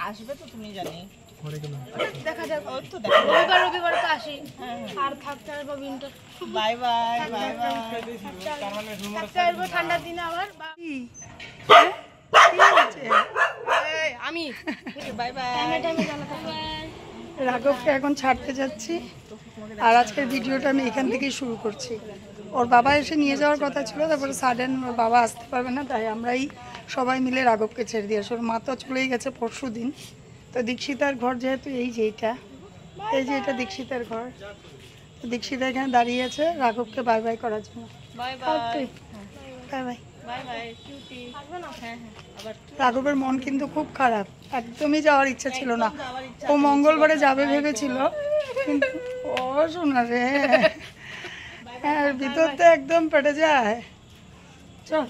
আসবে তো তুমি জানি দেখা যাক রবিবার রবিবার তো আসি আর থাকতে আসবো winter bye bye bye bye থাকতে আসবো ঠান্ডার দিনে আবার আমি বাই বাই রাঘবকে এখন ছাড়তে যাচ্ছি আর আজকের ভিডিওটা আমি এখান থেকেই শুরু করছি। ওর বাবা এসে নিয়ে যাওয়ার কথা ছিল, তারপরে সাডেন ওর বাবা আসতে পারবে না, তাই আমরাই সবাই মিলে রাঘবকে ছেড়ে দিয়ে আসি। ওর মা তো চলেই গেছে পরশু দিন। তো দীক্ষিতার ঘর যেহেতু এই যে এটা দীক্ষিতার ঘর, দীক্ষিতা এখানে দাঁড়িয়ে আছে রাঘবকে বাই বাই করার জন্য। Bye bye bye bye bye bye cutie আবার রাঘবের মন কিন্তু খুব খারাপ, একদমই যাওয়ার ইচ্ছা ছিল না। ও মঙ্গলবারে যাবে ভেবেছিল, কিন্তু ও শোনা রে ভিতর তো একদম পেটে যায়। চল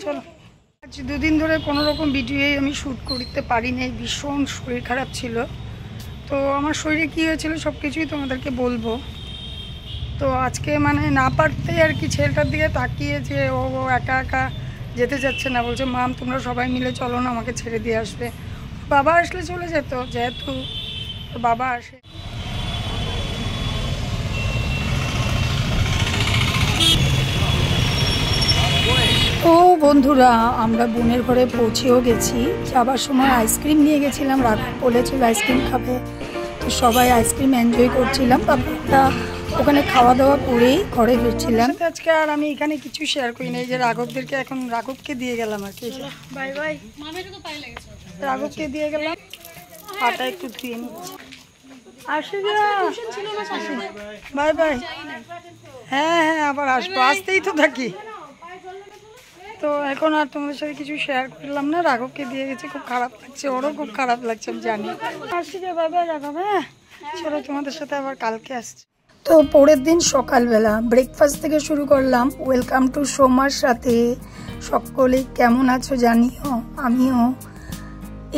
চলো। আজ দুদিন ধরে কোনো রকম ভিডিওই আমি শ্যুট করতে পারিনি, ভীষণ শরীর খারাপ ছিল। তো আমার শরীরে কী হয়েছিল সব কিছুই তোমাদেরকে বলবো। তো আজকে মানে না পারতেই আর কি ছেলেটার দিকে তাকিয়ে যে ও একা একা যেতে যাচ্ছে না, বলছে মাম তোমরা সবাই মিলে চলো না, আমাকে ছেড়ে দিয়ে আসবে। বাবা আসলে চলে যেত, যেহেতু বাবা আসে। ও বন্ধুরা, আমরা বোনের ঘরে পৌঁছেও গেছি। যাবার সময় আইসক্রিম নিয়ে গেছিলাম, রাঘব বলেছিল আইসক্রিম খাবে, তো সবাই আইসক্রিম এনজয় করছিলাম। তারপর ওখানে খাওয়া দাওয়া করেই ঘরে ফিরছিলাম। আজকে আর আমি এখানে কিছু শেয়ার করি না, এই যে রাঘবদেরকে এখন রাঘবকে দিয়ে গেলাম আর কি। বাই বাই, রাঘবকে দিয়ে গেলাম, পাটা একটু ধুয়ে নিচ্ছি। আসি বাই বাই। হ্যাঁ হ্যাঁ আবার আসবো, আসতেই তো থাকি। তো এখন আর তোমাদের সাথে কিছু শেয়ার করলাম না, রাঘবকে দিয়ে গেছি, খুব খারাপ লাগছে, ওরও খুব খারাপ লাগছে আমি জানি। আসি রে বাই বাই রাঘব, হ্যাঁ চলো তোমাদের সাথে আবার কালকে আসছি। তো পরের দিন সকালবেলা ব্রেকফাস্ট থেকে শুরু করলাম। ওয়েলকাম টু সোমার সাথে। সকলেই কেমন আছো জানিও, আমিও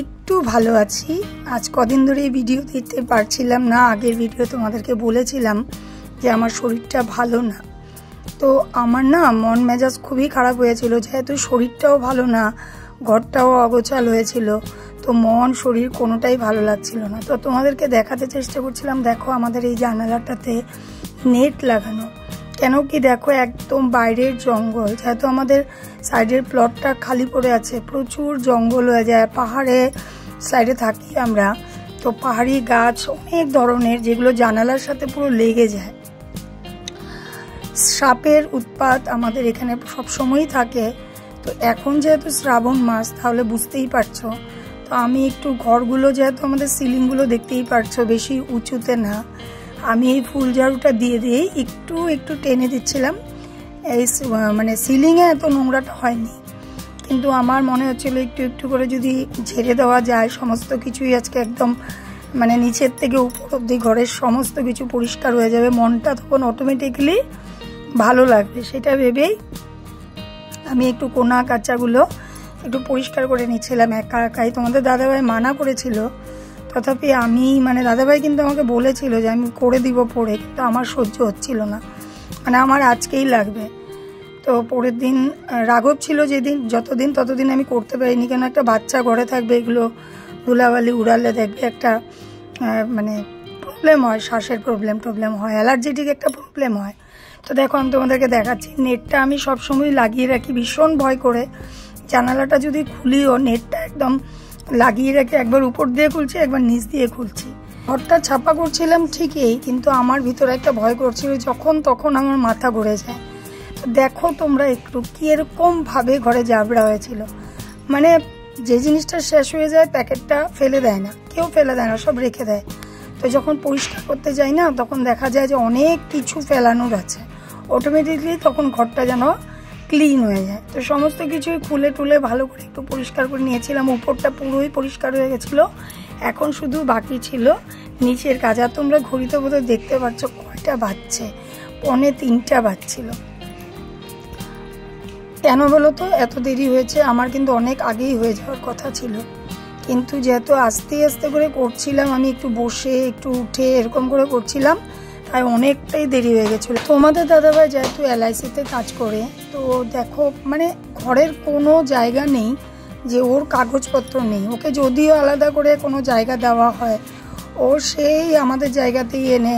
একটু ভালো আছি। আজ কদিন ধরে ভিডিও দিতে পারছিলাম না, আগের ভিডিও তোমাদেরকে বলেছিলাম যে আমার শরীরটা ভালো না। তো আমার না মন মেজাজ খুবই খারাপ হয়েছিল, যেহেতু শরীরটাও ভালো না, ঘরটাও অগোছাল হয়েছিল, তো মন শরীর কোনোটাই ভালো লাগছিল না। তো তোমাদেরকে দেখাতে চেষ্টা করছিলাম, দেখো আমাদের এই জানালাটাতে নেট লাগানো। কেন কি দেখো একদম বাইরের জঙ্গল, যেহেতু আমাদের সাইডের প্লটটা খালি পড়ে আছে, প্রচুর জঙ্গল হয়ে যায়। পাহাড়ে সাইডে থাকি আমরা, তো পাহাড়ি গাছ অনেক ধরনের, যেগুলো জানালার সাথে পুরো লেগে যায়। সাপের উৎপাত আমাদের এখানে সবসময়ই থাকে। তো এখন যেহেতু শ্রাবণ মাস, তাহলে বুঝতেই পারছো। তো আমি একটু ঘরগুলো, যেহেতু আমাদের সিলিংগুলো দেখতেই পারছো বেশি উঁচুতে না, আমি এই ফুল ঝাড়ুটা দিয়ে দিয়েই একটু একটু টেনে দিচ্ছিলাম। এই মানে সিলিংয়ে এত নোংরাটা হয়নি, কিন্তু আমার মনে হচ্ছিল একটু একটু করে যদি ঝেড়ে দেওয়া যায় সমস্ত কিছুই, আজকে একদম মানে নিচের থেকে উপর অব্দি ঘরের সমস্ত কিছু পরিষ্কার হয়ে যাবে, মনটা তখন অটোমেটিক্যালি ভালো লাগবে। সেটা ভেবেই আমি একটু কোনা কাচাগুলো একটু পরিষ্কার করে নিচ্ছিলাম একা একাই। তোমাদের দাদাভাই মানা করেছিল, তথাপি আমি মানে দাদাভাই কিন্তু আমাকে বলেছিল যে আমি করে দিব পরে, কিন্তু আমার সহ্য হচ্ছিল না, মানে আমার আজকেই লাগবে। তো পরের দিন রাঘব ছিল যেদিন, যতদিন ততদিন আমি করতে পারিনি, কেন একটা বাচ্চা ঘরে থাকবে, এগুলো ধুলাবালি উড়ালে দেখবে একটা মানে প্রবলেম হয়, শ্বাসের প্রবলেম হয়, অ্যালার্জেটিক একটা প্রবলেম হয়। তো দেখো আমি তোমাদেরকে দেখাচ্ছি, নেটটা আমি সবসময় লাগিয়ে রাখি, ভীষণ ভয় করে জানালাটা যদি খুলিও নেটটা একদম লাগিয়ে রাখি, একবার উপর দিয়ে খুলছি, একবার নিচ দিয়ে খুলছি। ঘরটা ছাপা করছিলাম ঠিকই, কিন্তু আমার ভিতরে একটা ভয় করছিল, যখন তখন আমার মাথা ঘুরে যায়। তো দেখো তোমরা একটু কীরকমভাবে ঘরে জাবড়া হয়েছিল, মানে যে জিনিসটা শেষ হয়ে যায় প্যাকেটটা ফেলে দেয় না, কেউ ফেলে দেয় না, সব রেখে দেয়। তো যখন পরিষ্কার করতে যাই না, তখন দেখা যায় যে অনেক কিছু ফেলানোর আছে, অটোমেটিকলি তখন ঘরটা যেন ক্লিন হয়ে যায়। তো সমস্ত কিছুই খুলে টুলে ভালো করে একটু পরিষ্কার করে নিয়েছিলাম, উপরটা পুরোই পরিষ্কার হয়ে গেছিলো, এখন শুধু বাকি ছিল নিচের কাজ। আর তোমরা ঘড়িতে বোধহয় দেখতে পাচ্ছ কয়টা বাজছে, 2:45 বাজছিল। কেন বলো তো এত দেরি হয়েছে? আমার কিন্তু অনেক আগেই হয়ে যাওয়ার কথা ছিল, কিন্তু যেহেতু আস্তে আস্তে করে করছিলাম, আমি একটু বসে একটু উঠে এরকম করে করছিলাম, তাই অনেকটাই দেরি হয়ে গেছিলো। তোমাদের দাদাভাই যেহেতু LIC-তে কাজ করে, তো দেখো মানে ঘরের কোনো জায়গা নেই যে ওর কাগজপত্র নেই। ওকে যদিও আলাদা করে কোনো জায়গা দেওয়া হয়, ও সেই আমাদের জায়গাতেই এনে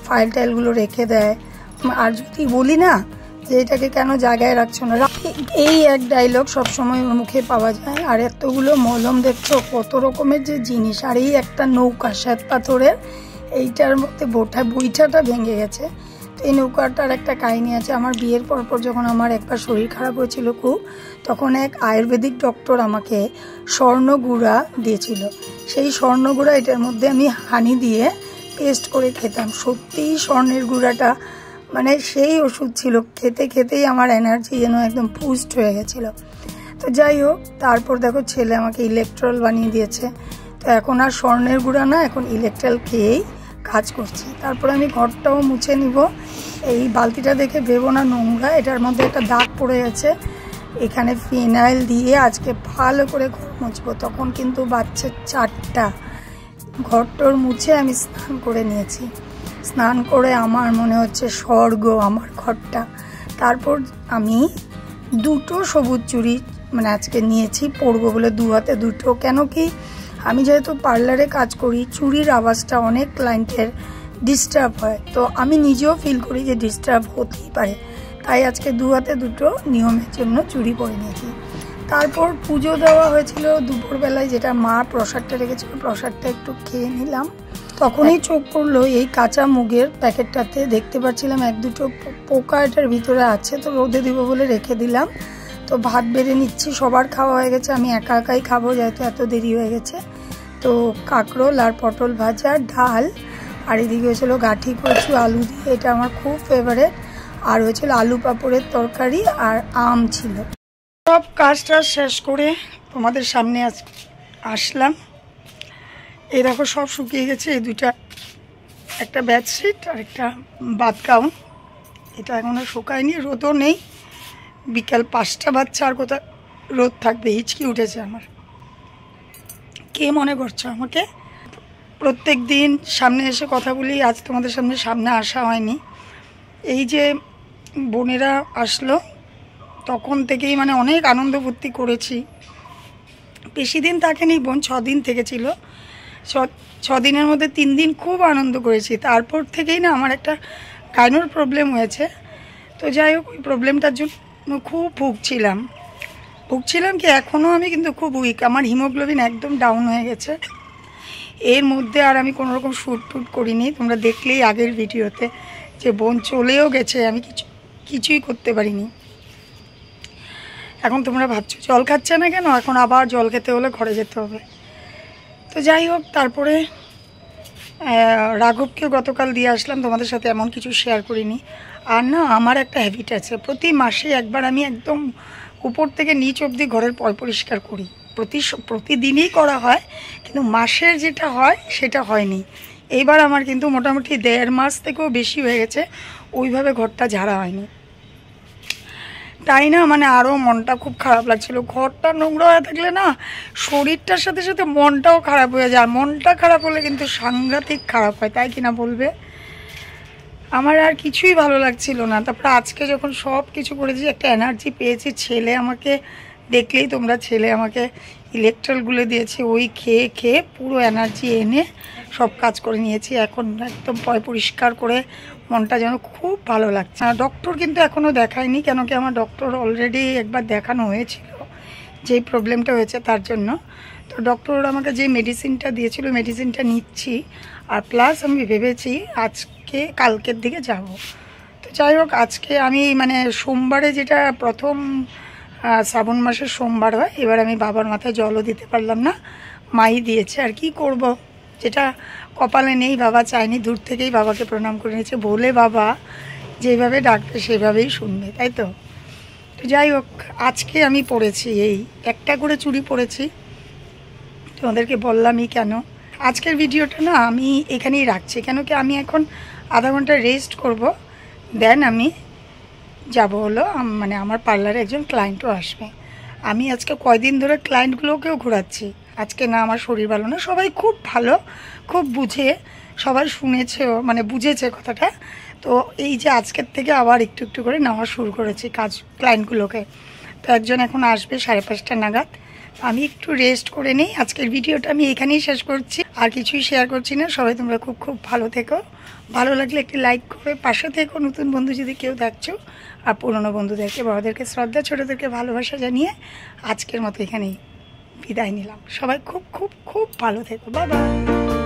ফাইল টাইলগুলো রেখে দেয়। আর যদি বলি না যে এটাকে কেন জায়গায় রাখছো না, এই এক ডায়লগ সবসময় ওর মুখে পাওয়া যায়। আর এতগুলো মলম দেখছো, কত রকমের যে জিনিস। আর এই একটা নৌকা শ্বেত পাথরের, এইটার মধ্যে বইটাটা ভেঙে গেছে। তো এই নৌকাটার একটা কাহিনী আছে। আমার বিয়ের পরপর যখন আমার একবার শরীর খারাপ হয়েছিল খুব, তখন এক আয়ুর্বেদিক ডক্টর আমাকে স্বর্ণগুড়া দিয়েছিল। সেই স্বর্ণগুড়া এটার মধ্যে আমি হানি দিয়ে পেস্ট করে খেতাম। সত্যিই স্বর্ণের গুঁড়াটা মানে সেই ওষুধ ছিল, খেতে খেতেই আমার এনার্জি যেন একদম বুস্ট হয়ে গেছিলো। তো যাই হোক, তারপর দেখো ছেলে আমাকে ইলেকট্রল বানিয়ে দিয়েছে। তো এখন আর স্বর্ণের গুঁড়া না, এখন ইলেকট্রল খেয়েই কাজ করছি। তারপর আমি ঘরটাও মুছে নিব। এই বালতিটা দেখে ভেবো না নোংরা, এটার মধ্যে একটা দাগ পড়ে গেছে। এখানে ফিনাইল দিয়ে আজকে ভালো করে ঘর মুছবো। তখন কিন্তু বাচ্চা 4টা। ঘরটর মুছে আমি স্নান করে নিয়েছি। স্নান করে আমার মনে হচ্ছে স্বর্গ আমার ঘরটা। তারপর আমি 2টো সবুজ চুড়ি মানে আজকে নিয়েছি, পরবো বলে 2 হাতে 2টো। কেন কি আমি যেহেতু পার্লারে কাজ করি, চুড়ির আওয়াজটা অনেক ক্লায়েন্টের ডিস্টার্ব হয়। তো আমি নিজেও ফিল করি যে ডিস্টার্ব হতেই পারে, তাই আজকে 2 হাতে 2টো নিয়মের জন্য চুড়ি পরে নিয়েছি। তারপর পুজো দেওয়া হয়েছিল দুপুরবেলায়, যেটা মা প্রসাদটা রেখেছিল, প্রসাদটা একটু খেয়ে নিলাম। তখনই চোখ পড়লো এই কাঁচা মুগের প্যাকেটটাতে। দেখতে পাচ্ছিলাম 1-2টো পোকা এটার ভিতরে আছে, তো রোদে দিব বলে রেখে দিলাম। তো ভাত বেড়ে নিচ্ছি, সবার খাওয়া হয়ে গেছে, আমি একা একাই খাবো যেহেতু এত দেরি হয়ে গেছে। তো কাঁকরোল আর পটল ভাজা, ডাল, আর এদিকে হয়েছিল গাঠি কচু আলু দিয়ে, এটা আমার খুব ফেভারেট। আর হয়েছিল আলু পাঁপড়ের তরকারি, আর আম ছিল। সব কাজটা শেষ করে তোমাদের সামনে আসলাম। এই দেখো সব শুকিয়ে গেছে। এই 2টা, একটা বেডশিট আর একটা বাথ গাউন, এটা এখনও শুকায়নি। রোদও নেই, বিকাল 5টা বাজছে, আর কোথায় রোদ থাকবে। হিচকি উঠেছে আমার। কে মনে করছো আমাকে? প্রত্যেক দিন সামনে এসে কথা বলি, আজ তোমাদের সামনে আসা হয়নি। এই যে বোনেরা আসলো তখন থেকেই মানে অনেক আনন্দ ফুর্তি করেছি। বেশি দিন থাকেনি বোন, 6 দিন থেকেছিল। 6 দিনের মধ্যে 3 দিন খুব আনন্দ করেছি। তারপর থেকেই না আমার একটা গাইনোর প্রবলেম হয়েছে। তো যাই হোক, ওই প্রবলেমটার জন্য খুব ভুগছিলাম কি এখনও আমি কিন্তু খুব উইক। আমার হিমোগ্লোবিন একদম ডাউন হয়ে গেছে। এর মধ্যে আর আমি কোনো রকম শ্যুট করিনি। তোমরা দেখলেই আগের ভিডিওতে যে বোন চলেও গেছে, আমি কিছুই করতে পারিনি। এখন তোমরা ভাবছো জল খাচ্ছে না কেন, এখন আবার জল খেতে হলে ঘরে যেতে হবে। তো যাই হোক, তারপরে রাঘবকে গতকাল দিয়ে আসলাম। তোমাদের সাথে এমন কিছু শেয়ার করিনি। আর না, আমার একটা হ্যাবিট আছে, প্রতি মাসে একবার আমি একদম উপর থেকে নিচ অবধি ঘরের পরিষ্কার করি। প্রতিদিনই করা হয়, কিন্তু মাসের যেটা হয় সেটা হয়নি। এইবার আমার কিন্তু মোটামুটি 1.5 মাস থেকেও বেশি হয়ে গেছে ওইভাবে ঘরটা ঝাড়া হয়নি। তাই না, মানে আরও মনটা খুব খারাপ লাগছিল। ঘরটা নোংরা হয়ে থাকলে না শরীরটার সাথে সাথে মনটাও খারাপ হয়ে যায়। মনটা খারাপ হলে কিন্তু সাংঘাতিক খারাপ হয়, তাই কিনা বলবে? আমার আর কিছুই ভালো লাগছিল না। তারপরে আজকে যখন সব কিছু করেছি, একটা এনার্জি পেয়েছি। ছেলে আমাকে দেখলেই তোমরা, ছেলে আমাকে ইলেকট্রলগুলো দিয়েছে, ওই খেয়ে খেয়ে পুরো এনার্জি এনে সব কাজ করে নিয়েছি। এখন একদম পরিষ্কার করে মনটা যেন খুব ভালো লাগছে। ডক্টর কিন্তু এখনও দেখায়নি, কেন কি আমার ডক্টর অলরেডি একবার দেখানো হয়েছিল যেই প্রবলেমটা হয়েছে তার জন্য। তো ডক্টর আমাকে যে মেডিসিনটা দিয়েছিল, মেডিসিনটা নিচ্ছি। আর প্লাস আমি ভেবেছি আজকে কালকের দিকে যাব। তো যাই হোক, আজকে আমি মানে সোমবারে, যেটা প্রথম শ্রাবণ মাসের সোমবার হয়, এবার আমি বাবার মাথায় জলও দিতে পারলাম না, মাই দিয়েছে। আর কি করব, যেটা কপালে নেই, বাবা চায়নি, দূর থেকেই বাবাকে প্রণাম করে নিয়েছে। বলে বাবা যেভাবে ডাকবে সেভাবেই শুনবে, তাই তো। তো যাই হোক, আজকে আমি পরেছি এই একটা করে চুড়ি পরেছি, তোমাদেরকে বললামই কেন। আজকের ভিডিওটা না আমি এখানেই রাখছি, কেন কি আমি এখন আধা ঘন্টা রেস্ট করব, দেন আমি যাব হলো মানে আমার পার্লারে একজন ক্লায়েন্টও আসবে। আমি আজকে কয়দিন ধরে ক্লায়েন্টগুলোকেও ঘোরাচ্ছি। আজকে না আমার শরীর ভালো না, সবাই খুব ভালো, খুব বুঝে, সবাই শুনেছেও, মানে বুঝেছে কথাটা। তো এই যে আজকের থেকে আবার একটু একটু করে নেওয়া শুরু করেছি কাজ ক্লায়েন্টগুলোকে। তো একজন এখন আসবে 5:30 নাগাদ, আমি একটু রেস্ট করে নিই। আজকের ভিডিওটা আমি এখানেই শেষ করছি, আর কিছুই শেয়ার করছি না। সবাই তোমরা খুব খুব ভালো থেকো, ভালো লাগলে একটি লাইক করে পাশে থেকো। নতুন বন্ধু যদি কেউ দেখছো, আর পুরনো বন্ধুদেরকে বড়দেরকে শ্রদ্ধা, ছোটোদেরকে ভালোবাসা জানিয়ে আজকের মতো এখানেই বিদায় নিলাম। সবাই খুব খুব খুব ভালো থেকো। Bye bye.